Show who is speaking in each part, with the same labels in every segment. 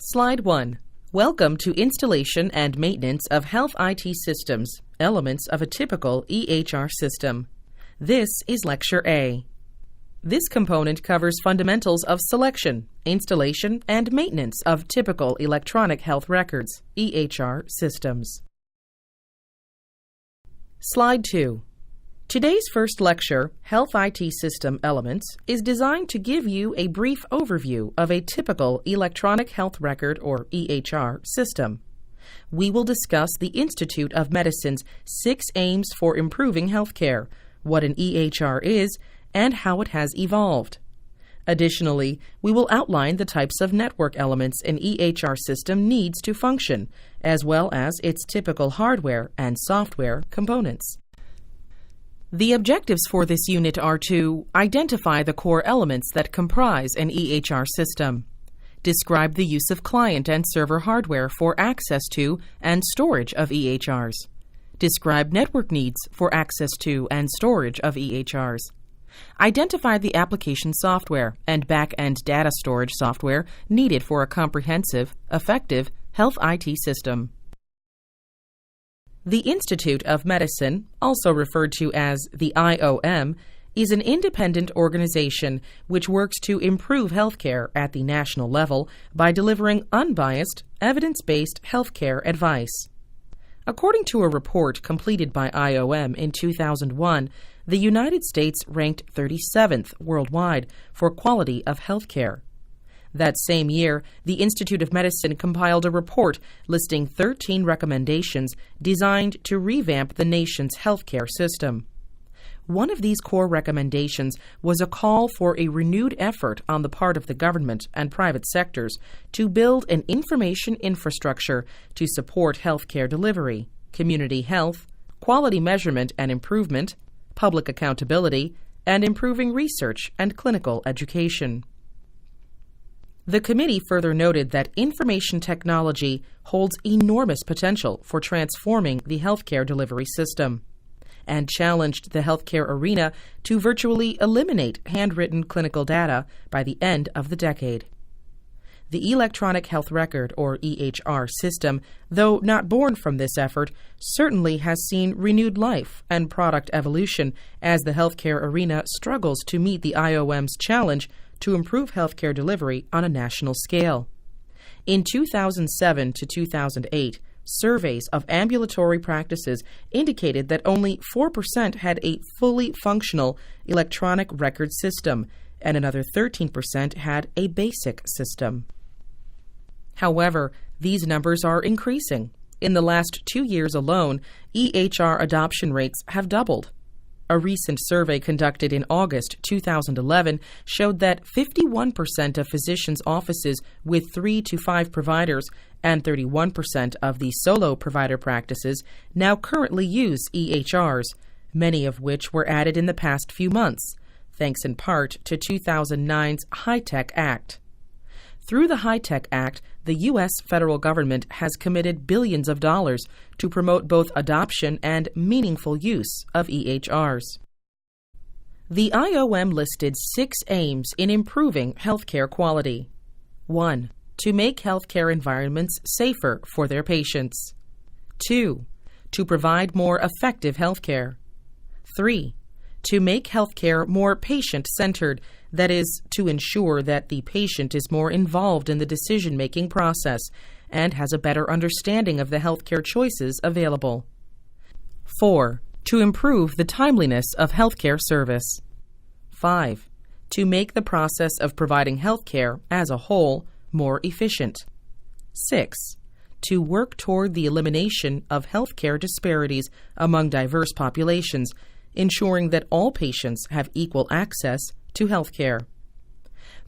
Speaker 1: Slide 1. Welcome to installation and maintenance of health IT systems, elements of a typical EHR system. This is Lecture A. This component covers fundamentals of selection, installation, and maintenance of typical electronic health records, EHR systems. Slide 2. Today's first lecture, Health IT System Elements, is designed to give you a brief overview of a typical electronic health record or EHR system. We will discuss the Institute of Medicine's 6 aims for improving healthcare, what an EHR is, and how it has evolved. Additionally, we will outline the types of network elements an EHR system needs to function, as well as its typical hardware and software components. The objectives for this unit are to identify the core elements that comprise an EHR system, describe the use of client and server hardware for access to and storage of EHRs, describe network needs for access to and storage of EHRs, identify the application software and back-end data storage software needed for a comprehensive, effective health IT system. The Institute of Medicine, also referred to as the IOM, is an independent organization which works to improve healthcare at the national level by delivering unbiased, evidence-based healthcare advice. According to a report completed by IOM in 2001, the United States ranked 37th worldwide for quality of healthcare. That same year, the Institute of Medicine compiled a report listing 13 recommendations designed to revamp the nation's healthcare system. One of these core recommendations was a call for a renewed effort on the part of the government and private sectors to build an information infrastructure to support healthcare delivery, community health, quality measurement and improvement, public accountability, and improving research and clinical education. The committee further noted that information technology holds enormous potential for transforming the healthcare delivery system, and challenged the healthcare arena to virtually eliminate handwritten clinical data by the end of the decade. The Electronic Health Record, or EHR, system, though not born from this effort, certainly has seen renewed life and product evolution as the healthcare arena struggles to meet the IOM's challenge to improve healthcare delivery on a national scale. In 2007 to 2008, surveys of ambulatory practices indicated that only 4% had a fully functional electronic record system, and another 13% had a basic system. However, these numbers are increasing. In the last 2 years alone, EHR adoption rates have doubled. A recent survey conducted in August 2011 showed that 51% of physicians' offices with 3 to 5 providers and 31% of the solo provider practices now currently use EHRs, many of which were added in the past few months, thanks in part to 2009's HITC Act. Through the HITC Act, the U.S. federal government has committed billions of dollars to promote both adoption and meaningful use of EHRs. The IOM listed 6 aims in improving healthcare quality. 1. To make healthcare environments safer for their patients. 2. To provide more effective healthcare. 3. To make healthcare more patient-centered, that is, to ensure that the patient is more involved in the decision-making process and has a better understanding of the healthcare choices available. 4. To improve the timeliness of healthcare service. 5. To make the process of providing healthcare as a whole more efficient. 6. To work toward the elimination of healthcare disparities among diverse populations, ensuring that all patients have equal access to healthcare.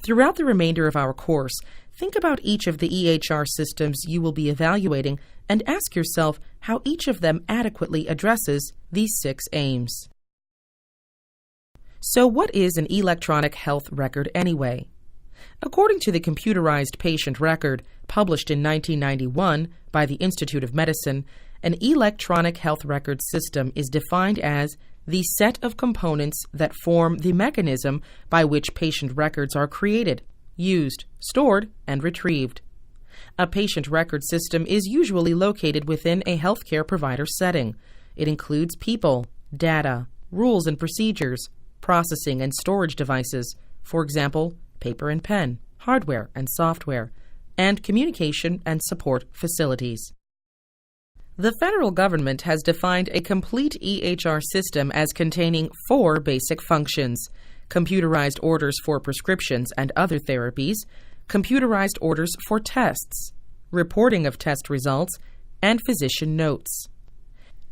Speaker 1: Throughout the remainder of our course, think about each of the EHR systems you will be evaluating and ask yourself how each of them adequately addresses these 6 aims. So what is an electronic health record anyway? According to the Computerized Patient Record, published in 1991 by the Institute of Medicine, an electronic health record system is defined as the set of components that form the mechanism by which patient records are created, used, stored, and retrieved. A patient record system is usually located within a healthcare provider setting. It includes people, data, rules and procedures, processing and storage devices, for example, paper and pen, hardware and software, and communication and support facilities. The federal government has defined a complete EHR system as containing 4 basic functions: computerized orders for prescriptions and other therapies, computerized orders for tests, reporting of test results, and physician notes.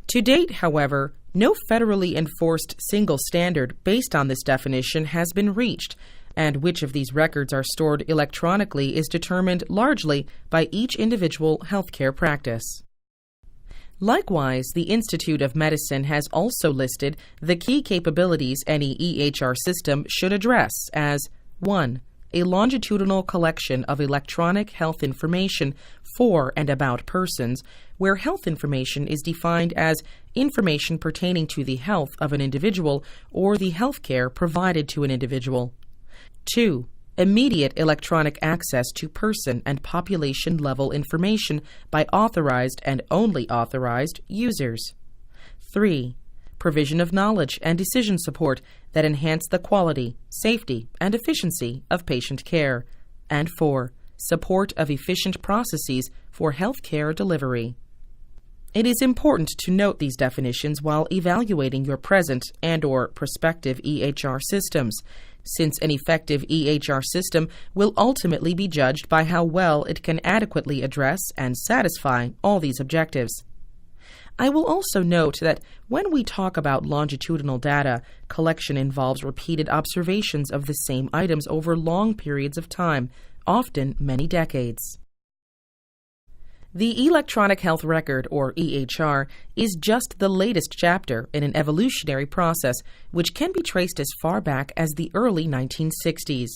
Speaker 1: To date, however, no federally enforced single standard based on this definition has been reached, and which of these records are stored electronically is determined largely by each individual healthcare practice. Likewise, the Institute of Medicine has also listed the key capabilities any EHR system should address as 1. A longitudinal collection of electronic health information for and about persons, where health information is defined as information pertaining to the health of an individual or the health care provided to an individual. 2. Immediate electronic access to person and population level information by authorized and only authorized users. 3. Provision of knowledge and decision support that enhance the quality, safety, and efficiency of patient care. And 4. Support of efficient processes for health care delivery. It is important to note these definitions while evaluating your present and/or prospective EHR systems, since an effective EHR system will ultimately be judged by how well it can adequately address and satisfy all these objectives. I will also note that when we talk about longitudinal data, collection involves repeated observations of the same items over long periods of time, often many decades. The Electronic Health Record, or EHR, is just the latest chapter in an evolutionary process which can be traced as far back as the early 1960s.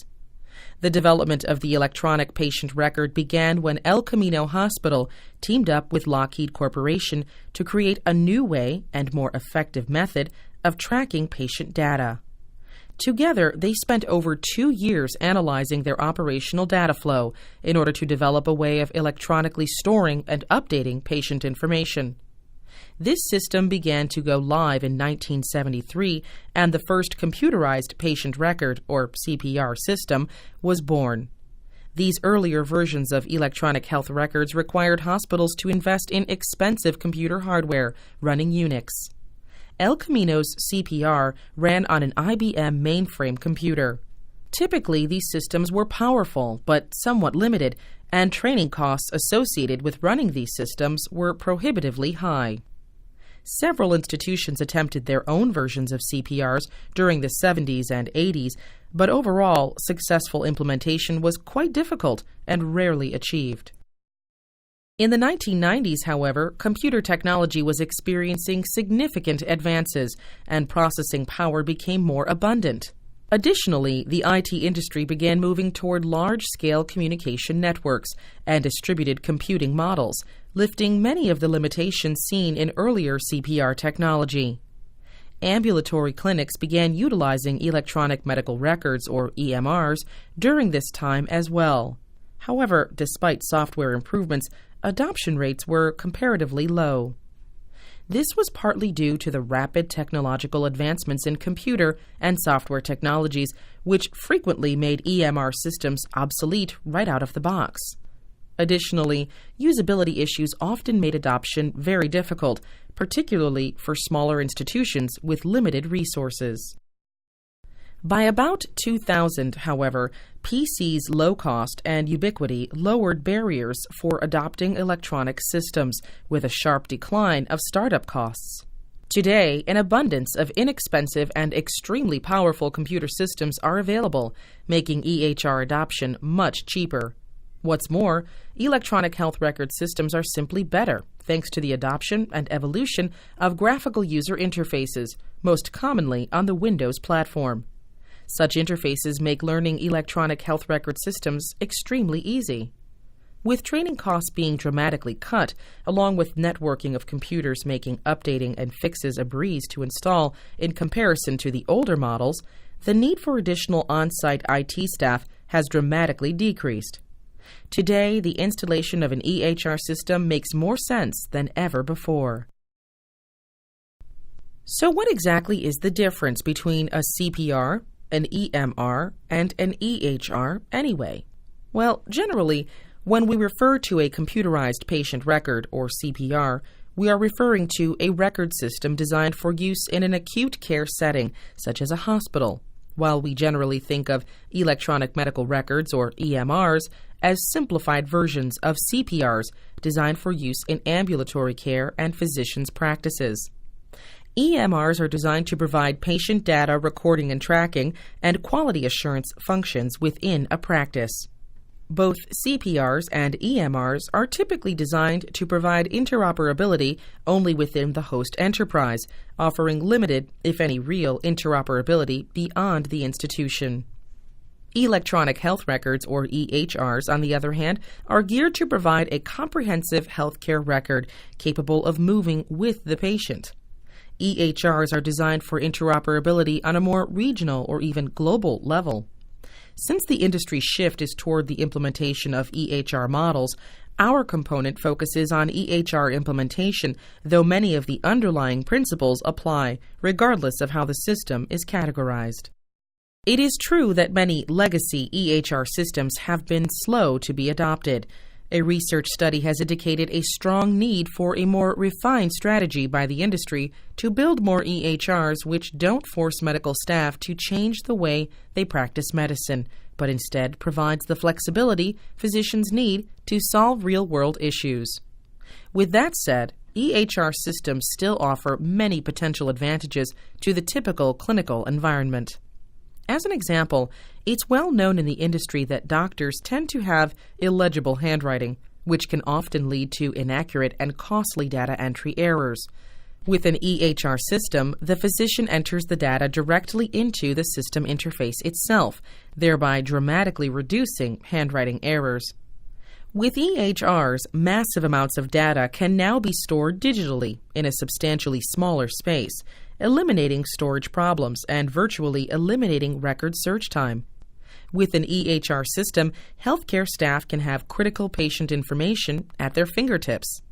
Speaker 1: The development of the electronic patient record began when El Camino Hospital teamed up with Lockheed Corporation to create a new way and more effective method of tracking patient data. Together, they spent over 2 years analyzing their operational data flow in order to develop a way of electronically storing and updating patient information. This system began to go live in 1973, and the first computerized patient record, or CPR system, was born. These earlier versions of electronic health records required hospitals to invest in expensive computer hardware running Unix. El Camino's CPR ran on an IBM mainframe computer. Typically, these systems were powerful but somewhat limited, and training costs associated with running these systems were prohibitively high. Several institutions attempted their own versions of CPRs during the 70s and 80s, but overall, successful implementation was quite difficult and rarely achieved. In the 1990s, however, computer technology was experiencing significant advances, and processing power became more abundant. Additionally, the IT industry began moving toward large-scale communication networks and distributed computing models, lifting many of the limitations seen in earlier CPR technology. Ambulatory clinics began utilizing electronic medical records, or EMRs, during this time as well. However, despite software improvements, adoption rates were comparatively low. This was partly due to the rapid technological advancements in computer and software technologies, which frequently made EMR systems obsolete right out of the box. Additionally, usability issues often made adoption very difficult, particularly for smaller institutions with limited resources. By about 2000, however, PC's low cost and ubiquity lowered barriers for adopting electronic systems, with a sharp decline of startup costs. Today, an abundance of inexpensive and extremely powerful computer systems are available, making EHR adoption much cheaper. What's more, electronic health record systems are simply better, thanks to the adoption and evolution of graphical user interfaces, most commonly on the Windows platform. Such interfaces make learning electronic health record systems extremely easy. With training costs being dramatically cut, along with networking of computers making updating and fixes a breeze to install in comparison to the older models, the need for additional on-site IT staff has dramatically decreased. Today, the installation of an EHR system makes more sense than ever before. So what exactly is the difference between a CPR, an EMR, and an EHR anyway? Well, generally, when we refer to a computerized patient record, or CPR, we are referring to a record system designed for use in an acute care setting, such as a hospital, while we generally think of electronic medical records, or EMRs, as simplified versions of CPRs designed for use in ambulatory care and physicians' practices. EMRs are designed to provide patient data recording and tracking and quality assurance functions within a practice. Both CPRs and EMRs are typically designed to provide interoperability only within the host enterprise, offering limited, if any real, interoperability beyond the institution. Electronic health records, or EHRs, on the other hand, are geared to provide a comprehensive healthcare record capable of moving with the patient. EHRs are designed for interoperability on a more regional or even global level. Since the industry shift is toward the implementation of EHR models, our component focuses on EHR implementation, though many of the underlying principles apply, regardless of how the system is categorized. It is true that many legacy EHR systems have been slow to be adopted. A research study has indicated a strong need for a more refined strategy by the industry to build more EHRs which don't force medical staff to change the way they practice medicine, but instead provides the flexibility physicians need to solve real-world issues. With that said, EHR systems still offer many potential advantages to the typical clinical environment. As an example, it's well known in the industry that doctors tend to have illegible handwriting, which can often lead to inaccurate and costly data entry errors. With an EHR system, the physician enters the data directly into the system interface itself, thereby dramatically reducing handwriting errors. With EHRs, massive amounts of data can now be stored digitally in a substantially smaller space, eliminating storage problems and virtually eliminating record search time. With an EHR system, healthcare staff can have critical patient information at their fingertips.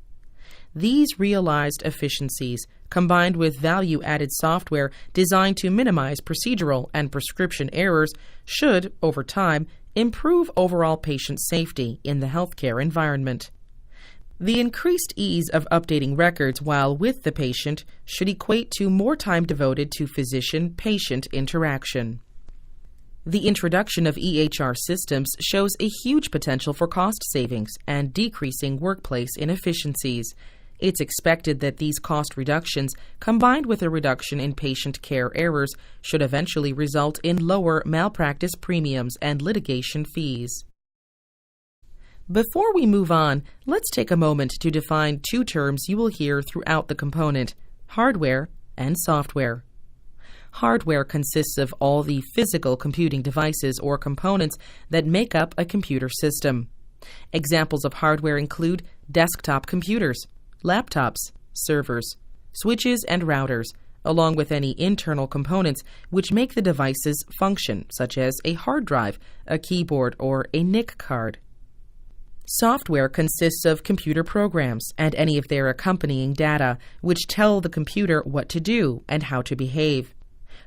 Speaker 1: These realized efficiencies, combined with value-added software designed to minimize procedural and prescription errors, should, over time, improve overall patient safety in the healthcare environment. The increased ease of updating records while with the patient should equate to more time devoted to physician-patient interaction. The introduction of EHR systems shows a huge potential for cost savings and decreasing workplace inefficiencies. It's expected that these cost reductions, combined with a reduction in patient care errors, should eventually result in lower malpractice premiums and litigation fees. Before we move on, let's take a moment to define two terms you will hear throughout the component: hardware and software. Hardware consists of all the physical computing devices or components that make up a computer system. Examples of hardware include desktop computers, laptops, servers, switches, and routers, along with any internal components which make the devices function, such as a hard drive, a keyboard, or a NIC card. Software consists of computer programs and any of their accompanying data, which tell the computer what to do and how to behave.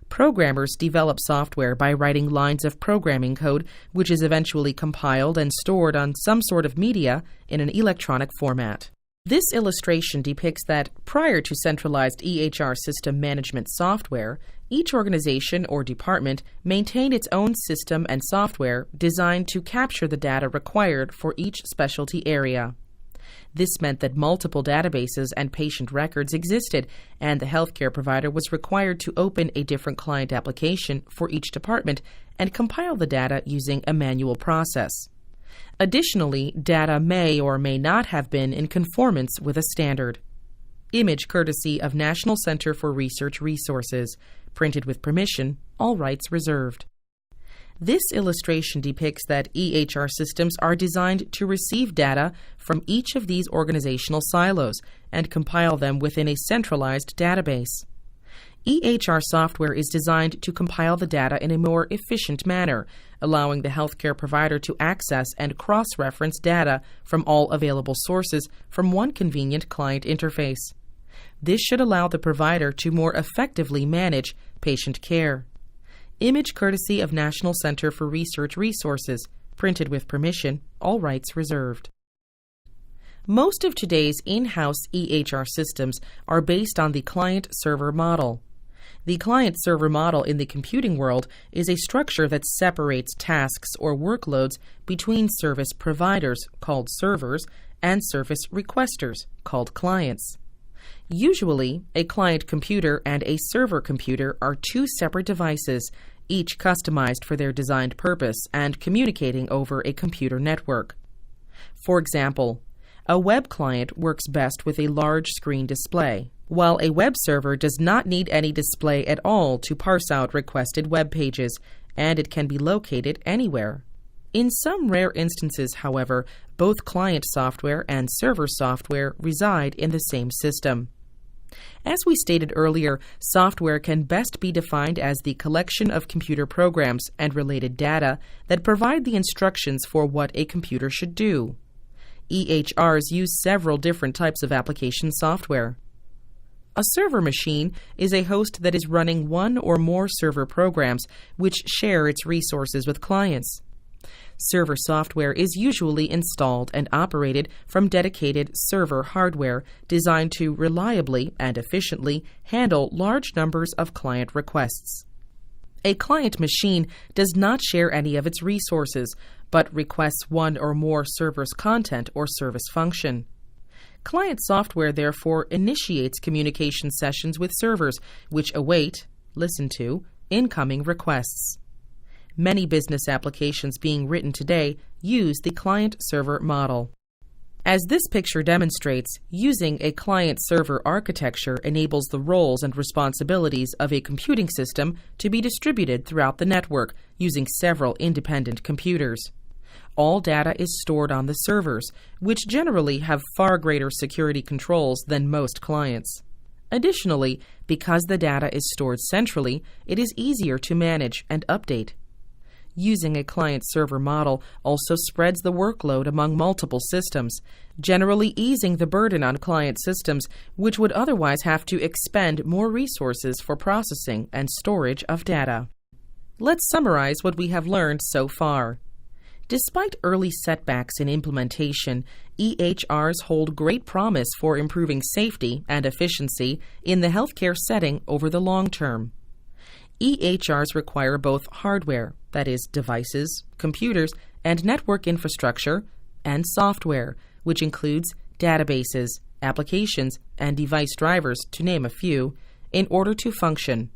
Speaker 1: Programmers develop software by writing lines of programming code, which is eventually compiled and stored on some sort of media in an electronic format. This illustration depicts that prior to centralized EHR system management software, each organization or department maintained its own system and software designed to capture the data required for each specialty area. This meant that multiple databases and patient records existed, and the healthcare provider was required to open a different client application for each department and compile the data using a manual process. Additionally, data may or may not have been in conformance with a standard. Image courtesy of National Center for Research Resources. Printed with permission, all rights reserved. This illustration depicts that EHR systems are designed to receive data from each of these organizational silos and compile them within a centralized database. EHR software is designed to compile the data in a more efficient manner, allowing the healthcare provider to access and cross-reference data from all available sources from one convenient client interface. This should allow the provider to more effectively manage patient care. Image courtesy of National Center for Research Resources, printed with permission, all rights reserved. Most of today's in-house EHR systems are based on the client-server model. The client-server model in the computing world is a structure that separates tasks or workloads between service providers, called servers, and service requesters, called clients. Usually, a client computer and a server computer are two separate devices, each customized for their designed purpose and communicating over a computer network. For example, a web client works best with a large screen display, while a web server does not need any display at all to parse out requested web pages, and it can be located anywhere. In some rare instances, however, both client software and server software reside in the same system. As we stated earlier, software can best be defined as the collection of computer programs and related data that provide the instructions for what a computer should do. EHRs use several different types of application software. A server machine is a host that is running one or more server programs which share its resources with clients. Server software is usually installed and operated from dedicated server hardware designed to reliably and efficiently handle large numbers of client requests. A client machine does not share any of its resources, but requests one or more server's content or service function. Client software therefore initiates communication sessions with servers, which await, listen to, incoming requests. Many business applications being written today use the client-server model. As this picture demonstrates, using a client-server architecture enables the roles and responsibilities of a computing system to be distributed throughout the network using several independent computers. All data is stored on the servers, which generally have far greater security controls than most clients. Additionally, because the data is stored centrally, it is easier to manage and update. Using a client-server model also spreads the workload among multiple systems, generally easing the burden on client systems which would otherwise have to expend more resources for processing and storage of data. Let's summarize what we have learned so far. Despite early setbacks in implementation, EHRs hold great promise for improving safety and efficiency in the healthcare setting over the long term. EHRs require both hardware, that is, devices, computers, and network infrastructure, and software, which includes databases, applications, and device drivers, to name a few, in order to function.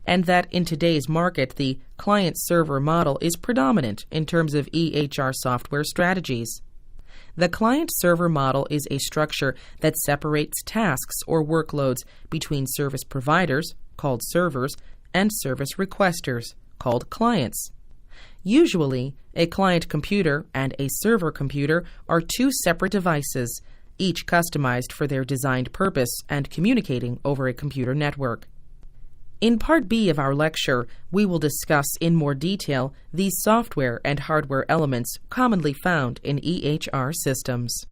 Speaker 1: And that in today's market, the client-server model is predominant in terms of EHR software strategies. The client-server model is a structure that separates tasks or workloads between service providers, called servers, and service requesters, called clients. Usually, a client computer and a server computer are two separate devices, each customized for their designed purpose and communicating over a computer network. In Part B of our lecture, we will discuss in more detail these software and hardware elements commonly found in EHR systems.